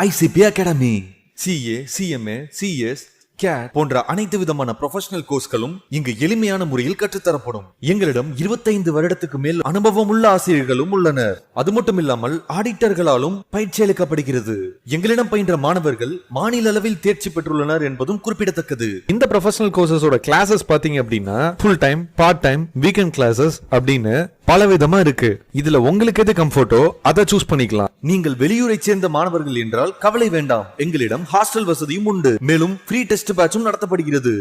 ICP Academy. CA, CMA, CS, CAT போன்ற அனைத்து விதமான ப்ரொஃபஷனல் கோர்ஸ்களும் இங்கு எளிமையான முறையில் கற்றுத்தரப்படும். எங்களிடம் 25 வருடத்துக்கு மேல் அனுபவம் உள்ள ஆசிரியர்களும் உள்ளனர். அது மட்டும் இல்லாமல் ஆடிட்டர்களாலும் பயிற்சி அளிக்கப்படுகிறது. எங்களிடம் பயின்ற மாணவர்கள் மாநில அளவில் தேர்ச்சி பெற்றுள்ளனர் என்பதும் குறிப்பிடத்தக்கது. இந்த ப்ரொஃபஷனல் கோர்சஸோட கிளாஸஸ் பாத்தீங்க அப்படின்னா full time, part time, weekend classes அப்படின்னு பல விதமா இருக்கு. இதுல உங்களுக்கு எது கம்ஃபர்ட்டோ அதை சூஸ் பண்ணிக்கலாம். நீங்கள் வெளியூரை சேர்ந்த மாணவர்கள் என்றால் கவலை வேண்டாம். எங்களிடம் ஹாஸ்டல் வசதியும் உண்டு. மேலும் ஃப்ரீ டெஸ்ட் பேட்சும் நடத்தப்படுகிறது.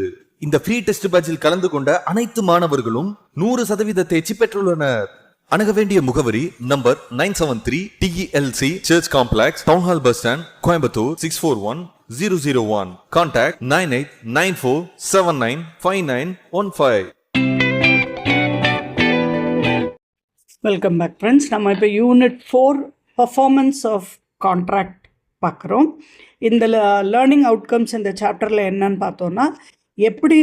இந்த ஃப்ரீ டெஸ்ட் பேட்சில் கலந்து கொண்ட அனைத்து மாணவர்களும் 100% தேர்ச்சி பெற்றுள்ளனர். அணுக வேண்டிய முகவரி number 973 TELC church complex, town hall bus stand, Coimbatore 641001. Contact 9894795915. Welcome back friends. நம்ம இப்போ யூனிட் 4 பர்ஃபார்மன்ஸ் ஆஃப் கான்ட்ராக்ட் பார்க்குறோம். இந்த லேர்னிங் அவுட்கம்ஸ் இந்த சாப்டரில் என்னன்னு பார்த்தோன்னா, எப்படி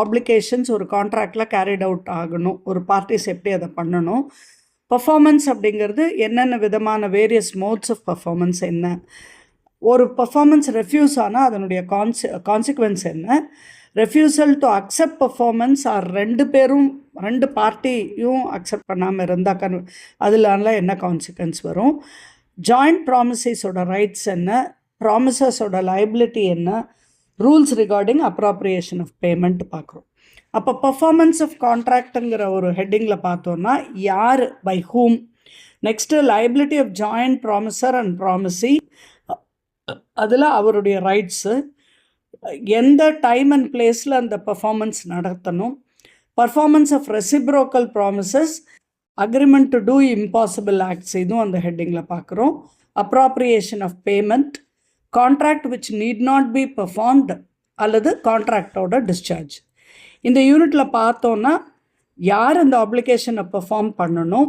ஆப்ளிகேஷன்ஸ் ஒரு கான்ட்ராக்டில் கேரிட் அவுட் ஆகணும், ஒரு பார்ட்டிஸ் எப்படி அதை பண்ணணும், பர்ஃபார்மன்ஸ் அப்படிங்கிறது என்னென்ன விதமான வேரியஸ் மோட்ஸ் ஆஃப் பர்ஃபார்மன்ஸ் என்ன, ஒரு பர்ஃபார்மன்ஸ் ரெஃப்யூஸ் ஆனால் அதனுடைய கான்சிக்வன்ஸ் என்ன, refusal to accept performance or ரெண்டு பார்ட்டியும் அக்செப்ட் பண்ணாமல் இருந்தால் அதில் என்ன கான்சிக்வன்ஸ் வரும், ஜாயிண்ட் ப்ராமிசஸோட ரைட்ஸ் என்ன, ப்ராமிசஸோட லைபிலிட்டி என்ன, rules regarding appropriation of payment பார்க்குறோம். அப்போ பர்ஃபார்மன்ஸ் ஆஃப் கான்ட்ராக்டுங்கிற ஒரு ஹெட்டிங்கில் பார்த்தோன்னா யார், by whom, next liability of joint promisor and promisee, அதில் அவருடைய ரைட்ஸு, எந்த டைம் அண்ட் பிளேஸில் அந்த பர்ஃபார்மன்ஸ் நடத்தணும், performance of reciprocal promises, agreement to do impossible acts, இதுவும் அந்த ஹெட்டிங்கில் பார்க்குறோம். Appropriation of payment, contract which need not be performed அல்லது கான்ட்ராக்டோட டிஸ்சார்ஜ். இந்த யூனிட்டில் பார்த்தோன்னா யார் அந்த அப்ளிகேஷனை பெர்ஃபார்ம் பண்ணணும்,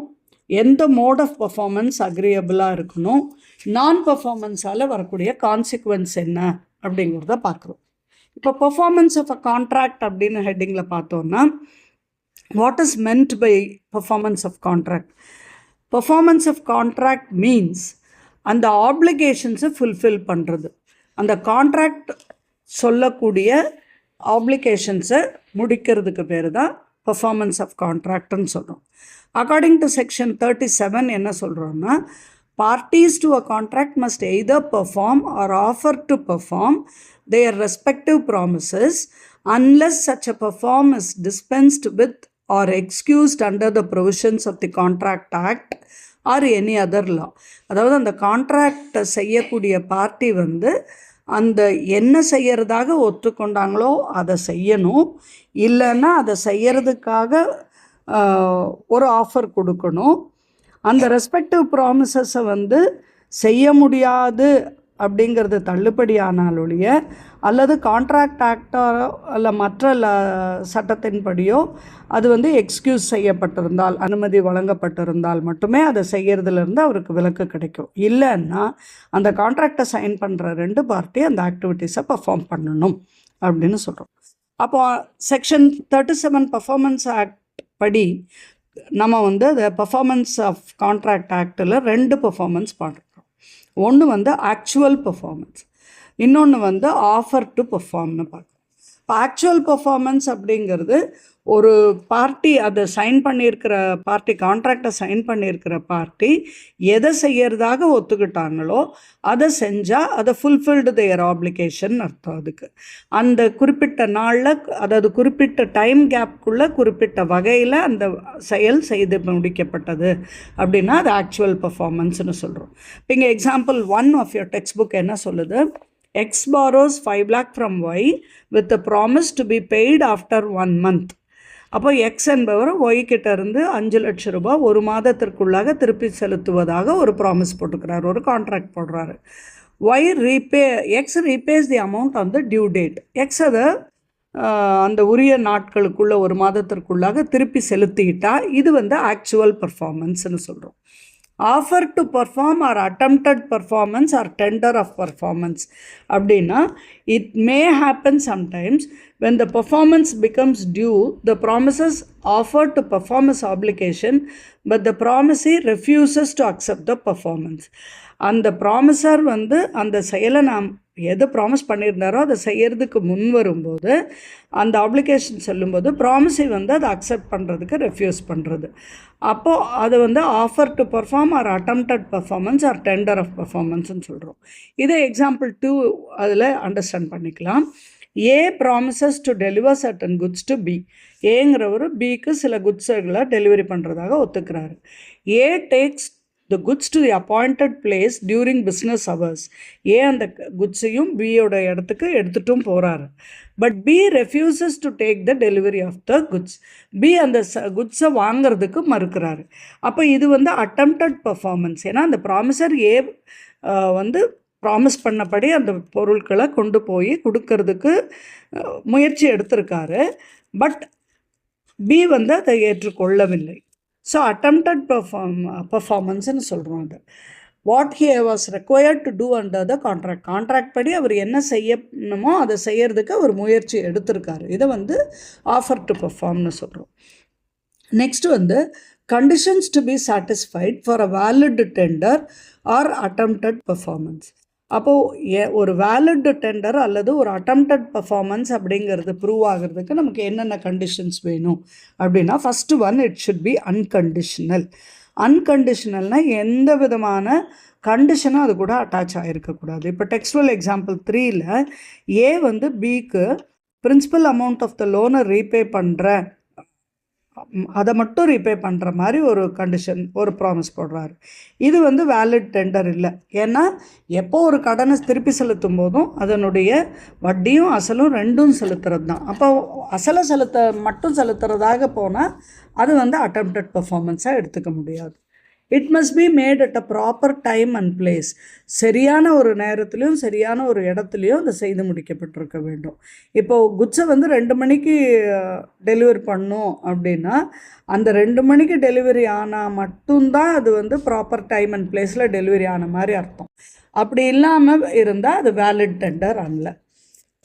எந்த மோட் ஆஃப் பர்ஃபார்மன்ஸ் அக்ரியபிளாக இருக்கணும், நான் பர்ஃபார்மன்ஸால் வரக்கூடிய கான்சிக்வன்ஸ் என்ன அப்படிங்கிறத பார்க்குறோம். இப்போ பர்ஃபார்மன்ஸ் ஆஃப் அ கான்ட்ராக்ட் அப்படின்னு ஹெட்டிங்கில் பார்த்தோன்னா, what is meant by performance of contract? Performance of contract means அந்த ஆப்ளிகேஷன்ஸை ஃபுல்ஃபில் பண்ணுறது, அந்த கான்ட்ராக்ட் சொல்லக்கூடிய ஆப்ளிகேஷன்ஸை முடிக்கிறதுக்கு பேர் தான் பர்ஃபார்மன்ஸ் ஆஃப் கான்ட்ராக்ட்னு சொல்கிறோம். அக்கார்டிங் டு செக்ஷன் 37 என்ன சொல்கிறோன்னா, parties to a contract must either perform or offer to perform their respective promises unless such a perform is dispensed with or excused under the provisions of the Contract Act or any other law. அதாவது அந்த contract செய்யக்கூடிய party அந்த என்ன செய்யறதாக ஒத்துக்கொண்டாங்களோ அதை செய்யணும், இல்லைன்னா அதை செய்யறதுக்காக ஒரு ஆஃபர் கொடுக்கணும். அந்த ரெஸ்பெக்டிவ் ப்ராமிசஸை செய்ய முடியாது அப்படிங்கிறது தள்ளுபடியானாலொழிய, அல்லது கான்ட்ராக்ட் ஆக்டோ அல்ல மற்ற சட்டத்தின்படியோ அது எக்ஸ்கியூஸ் செய்யப்பட்டிருந்தால், அனுமதி வழங்கப்பட்டிருந்தால் மட்டுமே அதை செய்கிறதுலேருந்து அவருக்கு விலக்கு கிடைக்கும். இல்லைன்னா அந்த கான்ட்ராக்டை சைன் பண்ணுற ரெண்டு பார்ட்டி அந்த ஆக்டிவிட்டீஸை பர்ஃபார்ம் பண்ணணும் அப்படின்னு சொல்கிறோம். அப்போது செக்ஷன் 37 பர்ஃபார்மன்ஸ் ஆக்ட் படி நம்ம அந்த பர்ஃபார்மன்ஸ் ஆஃப் கான்ட்ராக்ட் ஆக்டில் 2 பர்ஃபார்மன்ஸ் பார்க்குறோம். ஒன்று ஆக்சுவல் பர்ஃபார்மன்ஸ், இன்னொன்று ஆஃபர் டு பர்ஃபார்ம்னு பார்க்குறோம். இப்போ ஆக்சுவல் பர்ஃபார்மன்ஸ் அப்படிங்கிறது ஒரு பார்ட்டி அதை சைன் பண்ணியிருக்கிற பார்ட்டி, கான்ட்ராக்டை சைன் பண்ணியிருக்கிற பார்ட்டி எதை செய்யறதாக ஒத்துக்கிட்டாங்களோ அதை செஞ்சால் அதை ஃபுல்ஃபில்டு தேர் ஆப்ளிகேஷன் அர்த்தம். அதுக்கு அந்த குறிப்பிட்ட நாளில், அதாவது குறிப்பிட்ட டைம் கேப்புக்குள்ளே குறிப்பிட்ட வகையில் அந்த செயல் செய்து முடிக்கப்பட்டது அப்படின்னா அது ஆக்சுவல் பர்ஃபார்மன்ஸ்னு சொல்கிறோம். இப்போ இங்கே example 1 of your textbook என்ன சொல்லுது? X borrows 5 lakh from Y with the promise to be paid after 1 month. அப்போ எக்ஸ் என்பவர் ஒய் கிட்ட இருந்து 5 லட்சம் ரூபாய் ஒரு மாதத்திற்குள்ளாக திருப்பி செலுத்துவதாக ஒரு ப்ராமிஸ் போட்டுக்கிறார், ஒரு கான்ட்ராக்ட் போடுறாரு. X repays the amount on the due date. X அதை அந்த உரிய நாட்களுக்குள்ள ஒரு மாதத்திற்குள்ளாக திருப்பி செலுத்திக்கிட்டால் இது ஆக்சுவல் பர்ஃபார்மன்ஸ்னு சொல்கிறோம். Offer to perform or attempted performance or tender of performance அப்படின்னா it may happen sometimes when the performance becomes due, the promisers offer to perform as obligation, but the promisee refuses to accept the performance. அந்த ப்ராமிசர் வந்து அந்த செயலை நாம் எது promise பண்ணியிருந்தாரோ அதை செய்யறதுக்கு முன் வரும்போது அந்த ஆப்ளிகேஷன் சொல்லும்போது ப்ராமிஸை வந்து அதை அக்செப்ட் பண்ணுறதுக்கு ரெஃப்யூஸ் பண்ணுறது. அப்போது அது வந்து offer to perform or attempted performance or tender of பர்ஃபார்மன்ஸ்னு சொல்கிறோம். இதே எக்ஸாம்பிள் 2 அதில் அண்டர்ஸ்டாண்ட் பண்ணிக்கலாம். A promises to deliver certain goods to B. ஏங்கிறவர் பிக்கு சில குட்ஸுகளை டெலிவரி பண்ணுறதாக ஒத்துக்கிறாரு. A takes the goods to the appointed place during business hours. A அந்த குட்ஸையும் பியோட இடத்துக்கு எடுத்துட்டும் போகிறாரு. But B refuses to take the delivery of the goods. B அந்த குட்ஸை வாங்கிறதுக்கு மறுக்கிறாரு. அப்போ இது வந்து அட்டம்ப்டட் பர்ஃபார்மன்ஸ். ஏன்னா அந்த ப்ராமிசர் ஏ வந்து ப்ராமிஸ் பண்ணபடி அந்த பொருட்களை கொண்டு போய் கொடுக்கறதுக்கு முயற்சி எடுத்திருக்காரு. பட் பி வந்து அதை ஏற்றுக்கொள்ளவில்லை. ஸோ அட்டம்ப்டட் பர்ஃபார்மன்ஸ்னு சொல்கிறோம். அது what he was required to do under the contract படி அவர் என்ன செய்யணுமோ அதை செய்யறதுக்கு அவர் முயற்சி எடுத்திருக்காரு. இதை வந்து ஆஃபர் டு பர்ஃபார்ம்னு சொல்கிறோம். நெக்ஸ்ட் வந்து conditions to be satisfied for a valid tender or attempted performance. அப்போது ஒரு வேலிட் டெண்டர் அல்லது ஒரு அட்டம்ப்டட் பர்ஃபார்மன்ஸ் அப்படிங்கிறது ப்ரூவ் ஆகிறதுக்கு நமக்கு என்னென்ன கண்டிஷன்ஸ் வேணும் அப்படின்னா, first one, it should be unconditional. அன்கண்டிஷனல்னால் எந்த விதமான கண்டிஷனும் அது கூட அட்டாச் ஆகிருக்கக்கூடாது. இப்போ டெக்ஸ்டுவல் எக்ஸாம்பிள் 3ல் ஏ வந்து பிக்கு பிரின்சிபல் அமௌண்ட் ஆஃப் த லோனை ரீபே பண்ணுறேன், அதை மட்டும் ரீபே பண்ணுற மாதிரி ஒரு கண்டிஷன், ஒரு ப்ராமிஸ் போடுறாரு. இது வந்து வேலிட் டெண்டர் இல்லை. ஏன்னா எப்போ ஒரு கடனை திருப்பி செலுத்தும் போதும் அதனுடைய வட்டியும் அசலும் ரெண்டும் செலுத்துறது தான். அப்போ அசலை மட்டும் செலுத்துறதாக போனால் அது வந்து அட்டம்ப்டட் பர்ஃபார்மன்ஸாக எடுத்துக்க முடியாது. It must be made at a proper time and place. சரியான ஒரு நேரத்துலையும் சரியான ஒரு இடத்துலையும் அதை செய்து முடிக்கப்பட்டிருக்க வேண்டும். இப்போது குட்ஸை வந்து 2 மணிக்கு டெலிவரி பண்ணோம் அப்படின்னா அந்த 2 மணிக்கு டெலிவரி ஆனால் மட்டும்தான் அது வந்து ப்ராப்பர் டைம் அண்ட் பிளேஸில் டெலிவரி ஆன மாதிரி அர்த்தம். அப்படி இல்லாமல் இருந்தால் அது வேலிட் டெண்டர் அல்ல.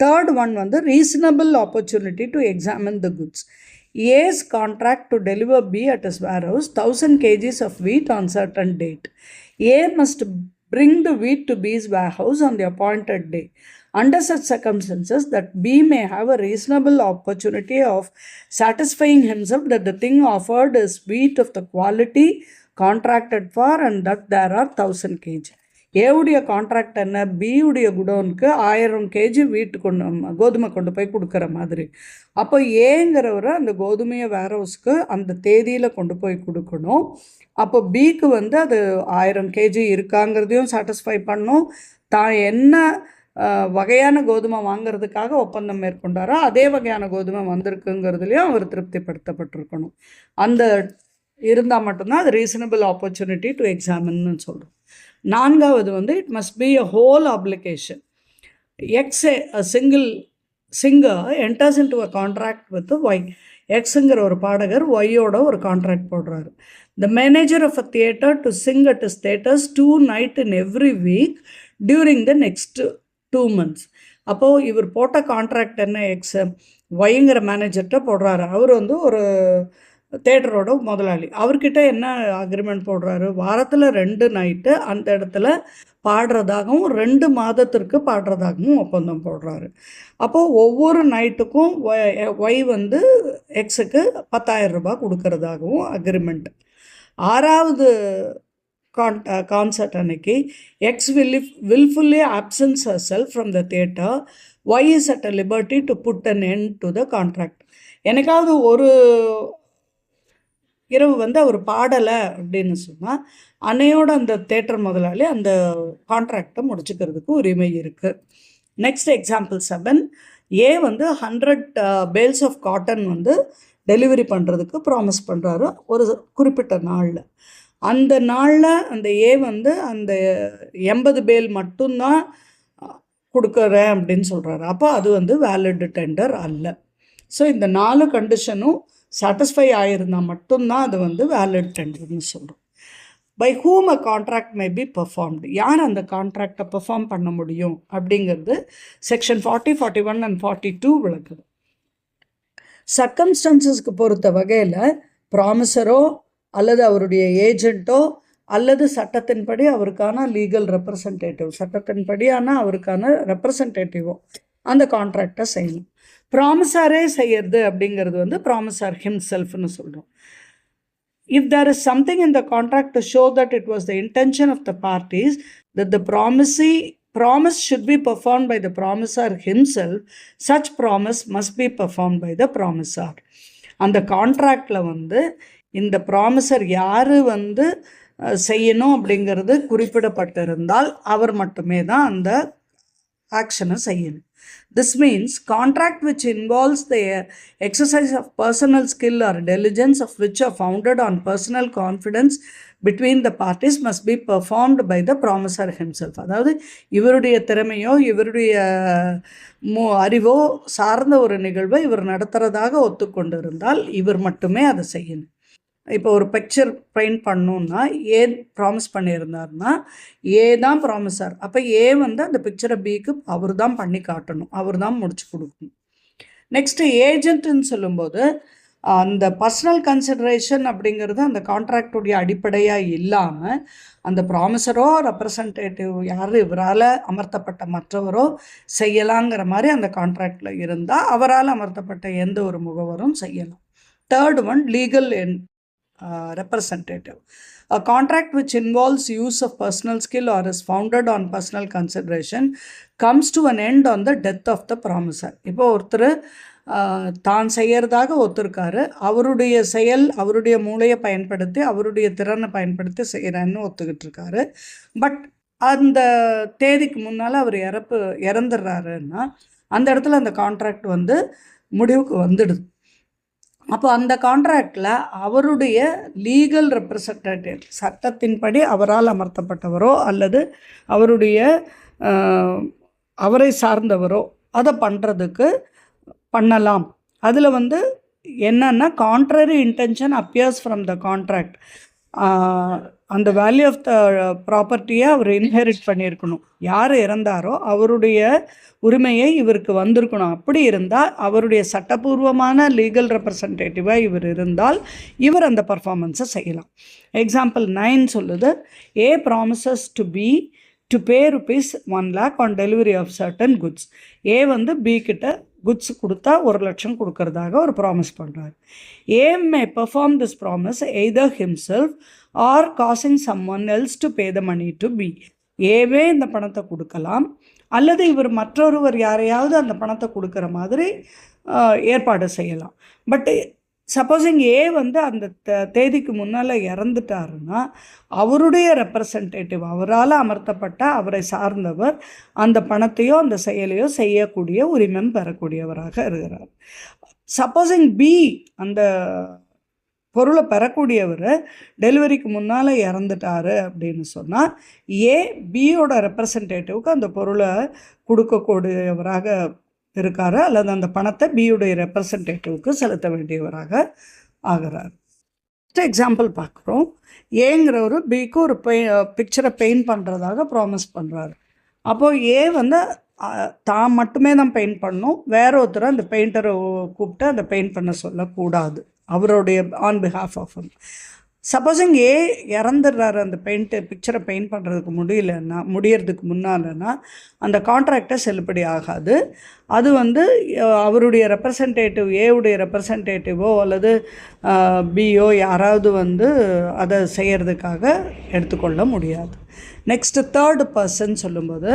தேர்ட் ஒன் வந்து reasonable opportunity to examine the goods. A's contract to deliver B at his warehouse 1000 kgs of wheat on certain date. A must bring the wheat to B's warehouse on the appointed day. Under such circumstances, that B may have a reasonable opportunity of satisfying himself that the thing offered is wheat of the quality contracted for and that there are 1000 kg. ஏவுடைய contract என்ன, பியுடைய குடோனுக்கு 1000 KG கோதுமை கொண்டு போய் கொடுக்குற மாதிரி. அப்போ ஏங்கிறவரை அந்த கோதுமையை வேர்ஹவுஸ்க்கு அந்த தேதியில் கொண்டு போய் கொடுக்கணும். அப்போ பிக்கு வந்து அது 1000 கேஜி இருக்காங்கிறதையும் சாட்டிஸ்ஃபை பண்ணணும். தான் என்ன வகையான கோதுமை வாங்கிறதுக்காக ஒப்பந்தம் மேற்கொண்டாரோ அதே வகையான கோதுமை வந்திருக்குங்கிறதுலையும் அவர் திருப்திப்படுத்தப்பட்டிருக்கணும். அந்த இருந்தால் மட்டும்தான் அது ரீசனபிள் ஆப்பர்ச்சுனிட்டி டு எக்ஸாமின்னு சொல்கிறோம். நான்காவது வந்து it must be a whole obligation. Singer enters into a contract with Y. எக்ஸுங்கிற ஒரு பாடகர் ஒய்யோட ஒரு கான்ட்ராக்ட் போடுறாரு. The manager of a theatre to sing at his theatres 2 nights in every week during the next 2 months. அப்போது இவர் போட்ட contract என்ன, எக்ஸு ஒய்ங்கிற மேனேஜர்கிட்ட போடுறாரு. அவர் வந்து ஒரு தேட்டரோட முதலாளி. அவர்கிட்ட என்ன அக்ரிமெண்ட் போடுறாரு, வாரத்தில் 2 நைட்டு அந்த இடத்துல பாடுறதாகவும் 2 மாதத்திற்கு பாடுறதாகவும் ஒப்பந்தம் போடுறாரு. அப்போது ஒவ்வொரு நைட்டுக்கும் ஒய் வந்து எக்ஸுக்கு 10,000 ரூபாய் கொடுக்கறதாகவும் அக்ரிமெண்ட். 6வது கான்சர்ட் அன்னைக்கு X willfully absents herself from the theatre. Y is at a liberty to put an end to the contract. எனக்காவது ஒரு இரவு வந்து அவர் பாடலை அப்படின்னு சொன்னால் அன்னையோட அந்த தேட்டர் முதலாளி அந்த கான்ட்ராக்டை முடிச்சுக்கிறதுக்கு உரிமை இருக்குது. நெக்ஸ்ட் எக்ஸாம்பிள் 7, ஏ வந்து 100 பேல்ஸ் ஆஃப் காட்டன் வந்து டெலிவரி பண்ணுறதுக்கு ப்ராமிஸ் பண்ணுறாரு ஒரு குறிப்பிட்ட நாளில். அந்த நாளில் அந்த ஏ வந்து அந்த 80 பேல் மட்டும்தான் கொடுக்குறேன் அப்படின்னு சொல்கிறாரு. அப்போ அது வந்து வேலிட் டெண்டர் அல்ல. ஸோ இந்த 4 கண்டிஷனும் சாட்டிஸ்ஃபை ஆகிருந்தால் மட்டும்தான் அது வந்து வேலிட் டெண்டர்னு சொல்கிறோம். by whom a contract may be performed. யார் அந்த கான்ட்ராக்டை பெர்ஃபார்ம் பண்ண முடியும் அப்படிங்கிறது செக்ஷன் 40, 41 and 42 விளக்குது. சர்க்கம்ஸ்டன்சஸ்க்கு பொறுத்த வகையில் ப்ராமிசரோ அல்லது அவருடைய ஏஜென்ட்டோ அல்லது சட்டத்தின்படி அவருக்கான லீகல் ரெப்ரசன்டேட்டிவ், சட்டத்தின்படியான அவருக்கான ரெப்ரசன்டேட்டிவோ அந்த கான்ட்ராக்டை செய்யணும். ப்ராமிசாரே செய்யறது அப்படிங்கிறது வந்து ப்ராமிசார் ஹிம்செல்ஃப்னு சொல்கிறோம். If there is something in the contract to show that it was the intention of the parties that the promise should be performed by the promisor himself, such promise must be performed by the promisor. அந்த கான்ட்ராக்டில் வந்து இந்த ப்ராமிசர் யார் வந்து செய்யணும் அப்படிங்கிறது குறிப்பிடப்பட்டிருந்தால் அவர் மட்டுமே தான் அந்த ஆக்ஷனை செய்யணும். This means contract which involves the exercise of personal skill or diligence of which are founded on personal confidence between the parties must be performed by the promisor himself. அதாவது இவருடைய திறமையோ இவருடைய அறிவோ சார்ந்த ஒரு நிகழ்வை இவர் நடத்துகிறதாக ஒத்துக்கொண்டிருந்தால் இவர் மட்டுமே அதை செய்யணும். இப்போ ஒரு பிக்சர் பெயிண்ட் பண்ணணுன்னா ஏ ப்ராமிஸ் பண்ணியிருந்தாருன்னா ஏ தான் ப்ராமிசர். அப்போ ஏ வந்து அந்த பிக்சரை பிக்கு அவர் தான் பண்ணி காட்டணும், அவர் தான் முடிச்சு கொடுக்கணும். நெக்ஸ்ட்டு ஏஜென்ட்டுன்னு சொல்லும்போது அந்த பர்சனல் கன்சிடரேஷன் அப்படிங்கிறது அந்த கான்ட்ராக்டுடைய அடிப்படையாக இல்லாமல் அந்த ப்ராமிசரோ ரெப்ரசன்டேட்டிவ் யார் இவரால் அமர்த்தப்பட்ட மற்றவரோ செய்யலாங்கிற மாதிரி அந்த கான்ட்ராக்டில் இருந்தால் அவரால் அமர்த்தப்பட்ட எந்த ஒரு முகவரும் செய்யலாம். Third one, legal representative. A contract which involves use of personal skill or is founded on personal consideration comes to an end on the death of the promisor. இப்போ ஒருத்தர் தான் செய்யறதாக ஒத்துருக்காரு, அவருடைய செயல் அவருடைய மூளையை பயன்படுத்தி அவருடைய திறனை பயன்படுத்தி செய்கிறேன்னு ஒத்துக்கிட்டு இருக்காரு. பட் அந்த தேதிக்கு முன்னால் அவர் இறந்துடுறாருன்னா அந்த இடத்துல அந்த கான்ட்ராக்ட் வந்து முடிவுக்கு வந்துடுது. அப்போ அந்த கான்ட்ராக்டில் அவருடைய லீகல் ரெப்ரசன்டேட்டிவ், சட்டத்தின்படி அவரால் அமர்த்தப்பட்டவரோ அல்லது அவருடைய அவரை சார்ந்தவரோ அதை பண்ணுறதுக்கு பண்ணலாம். அதில் வந்து என்னன்னா contrary intention appears from the contract. அந்த வேல்யூ ஆஃப் த ப்ராப்பர்ட்டியை அவர் இன்ஹெரிட் பண்ணியிருக்கணும். யார் இறந்தாரோ அவருடைய உரிமையை இவருக்கு வந்திருக்கணும். அப்படி இருந்தால் அவருடைய சட்டபூர்வமான லீகல் ரெப்ரசன்டேட்டிவாக இவர் இருந்தால் இவர் அந்த பர்ஃபார்மன்ஸை செய்யலாம். எக்ஸாம்பிள் 9 சொல்லுது, A promises to pay rupees 1 lakh on delivery of certain goods. A வந்து பி கிட்ட குட்ஸ் கொடுத்தா 1 லட்சம் கொடுக்கறதாக ஒரு ப்ராமிஸ் பண்ணுறாரு. A may perform this promise either himself or causing someone else to pay the money to B. ஏவே இந்த பணத்தை கொடுக்கலாம் அல்லது இவர் மற்றொருவர் யாரையாவது அந்த பணத்தை கொடுக்குற மாதிரி ஏற்பாடு செய்யலாம். பட் சப்போஸிங் ஏ வந்து அந்த தேதிக்கு முன்னால் இறந்துட்டாருன்னா அவருடைய ரெப்ரசன்டேட்டிவ், அவரால் அமர்த்தப்பட்ட அவரை சார்ந்தவர் அந்த பணத்தையோ அந்த செயலையோ செய்யக்கூடிய உரிமம் பெறக்கூடியவராக இருக்கிறார். சப்போஸிங் பி அந்த பொருளை பெறக்கூடியவர் டெலிவரிக்கு முன்னால் இறந்துட்டாரு அப்படின்னு சொன்னால் ஏ பியோட ரெப்ரசன்டேட்டிவ்க்கு அந்த பொருளை கொடுக்கக்கூடியவராக இருக்காரு அல்லது அந்த பணத்தை பியுடைய ரெப்ரசன்டேட்டிவ்க்கு செலுத்த வேண்டியவராக ஆகிறார். எக்ஸாம்பிள் பார்க்குறோம். ஏங்கிறவர் பிக்கு ஒரு பிக்சரை பெயிண்ட் பண்ணுறதாக ப்ராமிஸ் பண்ணுறாரு. அப்போது ஏ வந்து தான் மட்டுமே தான் பெயிண்ட் பண்ணணும், வேற ஒருத்தர் அந்த பெயிண்டரை கூப்பிட்டு அந்த பெயிண்ட் பண்ண சொல்லக்கூடாது அவருடைய ஆன் பிஹாஃப் ஆஃப். சப்போஸிங் ஏ இறந்துடுறாரு அந்த பிக்சரை பெயிண்ட் பண்ணுறதுக்கு முடியறதுக்கு முன்னாலன்னா அந்த கான்ட்ராக்டை செல்லுபடி ஆகாது. அது வந்து அவருடைய ரெப்ரசன்டேட்டிவ், ஏவுடைய ரெப்ரசன்டேட்டிவோ அல்லது பிஓ யாராவது வந்து அதை செய்கிறதுக்காக எடுத்துக்கொள்ள முடியாது. நெக்ஸ்ட்டு தேர்ட் பர்சன் சொல்லும்போது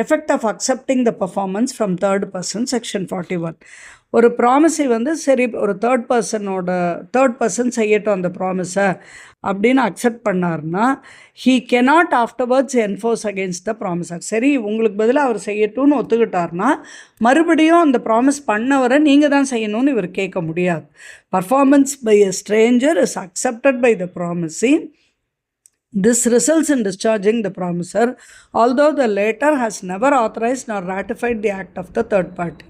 effect of accepting the performance from third person section 41. ஒரு ப்ராமிஸை வந்து சரி ஒரு தேர்ட் பர்சன் செய்யட்டும் அந்த ப்ராமிஸை அப்படின்னு அக்செப்ட் பண்ணார்னா he cannot afterwards enforce against the ப்ராமிசர். சரி உங்களுக்கு பதிலாக அவர் செய்யட்டும்னு ஒத்துக்கிட்டார்னா மறுபடியும் அந்த ப்ராமிஸ் பண்ணவரை நீங்கள் தான் செய்யணும்னு இவர் கேட்க முடியாது. Performance by a stranger is accepted by the promisee. This results in discharging the promiser, although the latter has never authorized nor ratified the act of the third party.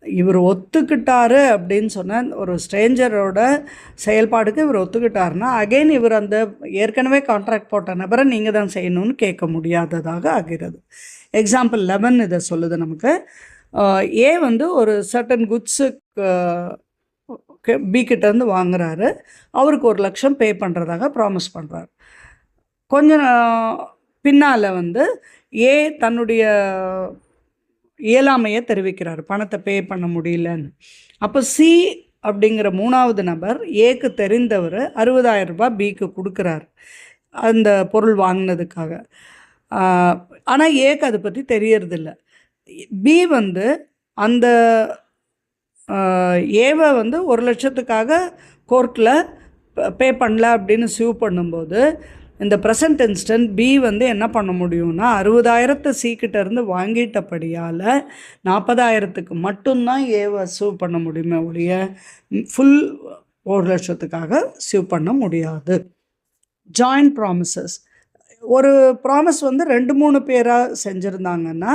இவர் ஒத்துக்கிட்டாரு அப்படின்னு சொன்ன ஒரு ஸ்ட்ரேஞ்சரோட செயல்பாடுக்கு இவர் ஒத்துக்கிட்டாருன்னா அகெயின் இவர் அந்த ஏற்கனவே கான்ட்ராக்ட் போட்ட நபரை நீங்கள் தான் செய்யணும்னு கேட்க முடியாததாக ஆகிறது. எக்ஸாம்பிள் 11 இதை சொல்லுது நமக்கு. ஏ வந்து ஒரு சர்டன் குட்ஸு பி கிட்டேருந்து வாங்குறாரு. அவருக்கு 1,00,000 பே பண்ணுறதாக ப்ராமிஸ் பண்ணுறாரு. கொஞ்சம் பின்னால் வந்து ஏ தன்னுடைய இயலாமையை தெரிவிக்கிறார், பணத்தை பே பண்ண முடியலன்னு. அப்போ சி அப்படிங்கிற 3வது நபர் ஏக்கு தெரிந்தவர் 60,000 ரூபாய் பிக்கு கொடுக்குறாரு அந்த பொருள் வாங்கினதுக்காக. ஆனால் ஏக்கு அதை பற்றி தெரியறதில்ல. பி வந்து அந்த ஏவை வந்து 1,00,000த்துக்காக கோர்ட்டில் பே பண்ணல அப்படின்னு சூ பண்ணும்போது இந்த ப்ரெசன்ட் இன்ஸ்டன்ட் பி வந்து என்ன பண்ண முடியும்னா 60,000 சீக்கிட்டேருந்து வாங்கிட்டபடியால் 40,000த்துக்கு மட்டும்தான் ஏவை சூ பண்ண முடியுமே ஒழிய ஃபுல் 1,00,000த்துக்காக சூ பண்ண முடியாது. Joint promises. ஒரு ப்ராமிஸ் வந்து 2-3 பேராக செஞ்சுருந்தாங்கன்னா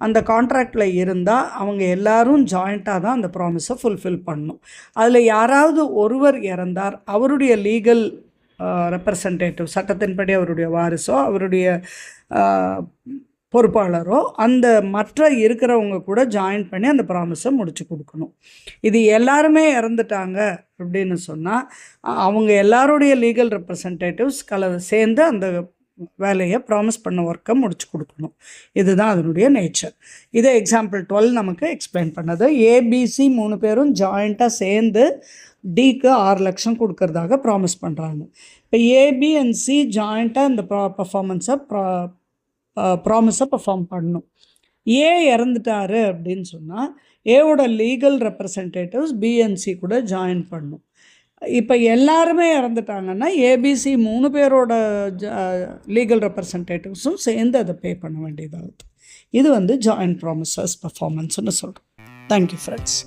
அந்த கான்ட்ராக்டில் இருந்தால் அவங்க எல்லாரும் ஜாயிண்ட்டாக தான் அந்த ப்ராமிஸை ஃபுல்ஃபில் பண்ணணும். அதில் யாராவது ஒருவர் இறந்தார், அவருடைய லீகல் ரெப்ரசன்டேட்டிவ், சட்டத்தின்படி அவருடைய வாரிசோ அவருடைய பொறுப்பாளரோ அந்த மற்ற இருக்கிறவங்க கூட ஜாயின் பண்ணி அந்த ப்ராமிஸை முடிச்சு கொடுக்கணும். இது எல்லாருமே இறந்துட்டாங்க அப்படின்னு சொன்னால் அவங்க எல்லாருடைய லீகல் ரெப்ரசன்டேட்டிவ்ஸ் சேர்ந்து அந்த வேலையை ப்ராமிஸ் பண்ண ஒர்க்கை முடிச்சு கொடுக்கணும். இதுதான் அதனுடைய நேச்சர். இதை எக்ஸாம்பிள் 12 நமக்கு எக்ஸ்பிளைன் பண்ணது. ஏபிசி 3 பேரும் ஜாயிண்ட்டாக சேர்ந்து டிக்கு 6 லட்சம் கொடுக்கறதாக ப்ராமிஸ் பண்ணுறாங்க. இப்போ ஏபி அண்ட் சி ஜாயிண்ட்டாக இந்த ப்ராமிஸை பெர்ஃபார்ம் பண்ணணும். ஏ இறந்துட்டாரு அப்படின்னு சொன்னால் ஏவோட legal representatives B and C கூட ஜாயின் பண்ணணும். இப்போ எல்லாருமே இறந்துட்டாங்கன்னா ஏபிசி 3 பேரோட லீகல் ரெப்ரசன்டேட்டிவ்ஸும் சேர்ந்து அதை பே பண்ண வேண்டியதாகுது. இது வந்து ஜாயிண்ட் ப்ராமிசஸ் பெர்ஃபார்மன்ஸ்னு சொல்கிறோம். Thank you friends.